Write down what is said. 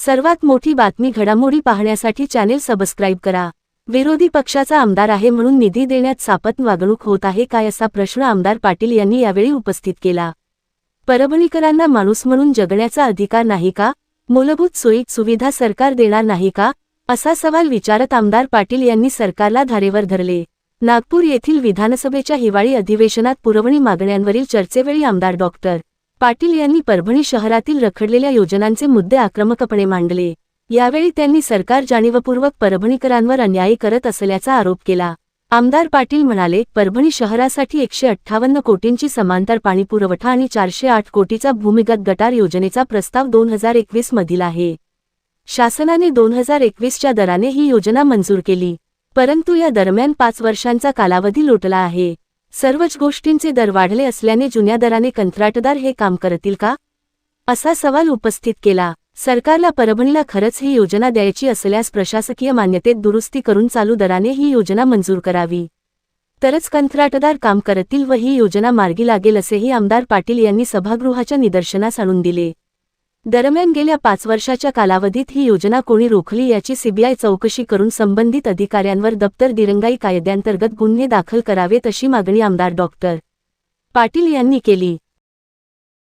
सर्वात मोठी बातमी घडामोडी पाहण्यासाठी चॅनेल सबस्क्राईब करा। विरोधी पक्षाचा आमदार आहे म्हणून निधी देण्यात सापत्न वागणूक होत आहे काय असा प्रश्न आमदार पाटील यांनी यावेळी उपस्थित केला। परभणीकरांना माणूस म्हणून जगण्याचा अधिकार नाही का? मूलभूत सोयी सुविधा सरकार देणार नाही का? असा सवाल विचारत आमदार पाटील यांनी सरकारला धारेवर धरले। नागपूर येथील विधानसभेच्या हिवाळी अधिवेशनात पुरवणी मागण्यांवरील चर्चेवेळी आमदार डॉक्टर पाटील यांनी परभणी शहरातील रखडलेल्या योजनांचे मुद्दे आक्रमकपणे मांडले। यावेळी त्यांनी सरकार जाणीवपूर्वक परभणीकरांवर अन्याय करत असल्याचा आरोप केला। आमदार पाटील म्हणाले, परभणी शहरासाठी 158 कोटींची समांतर पाणीपुरवठा आणि 408 कोटीचा भूमिगत गटार योजनेचा प्रस्ताव 2021 मधील आहे। शासनाने 2021च्या दराने ही योजना मंजूर केली, परंतु या दरम्यान 5 वर्षांचा कालावधी लोटला आहे। सर्वच गोष्टींचे दर वाढले असल्याने जुन्या दराने कंत्राटदार हे काम करतील का, असा सवाल उपस्थित केला। सरकारला परभणीला खरंच ही योजना द्यायची असल्यास प्रशासकीय मान्यतेत दुरुस्ती करून चालू दराने ही योजना मंजूर करावी, तरच कंत्राटदार काम करतील व ही योजना मार्गी लागेल असेही आमदार पाटील यांनी सभागृहाच्या निदर्शनास आणून दिले। दरम्यान गेल्या 5 वर्षाच्या कालावधीत ही योजना कोणी रोखली याची सीबीआय चौकशी करून संबंधित अधिकाऱ्यांवर दप्तर दिरंगाई कायद्यांतर्गत गुन्हे दाखल करावेत अशी मागणी आमदार डॉक्टर पाटील यांनी केली।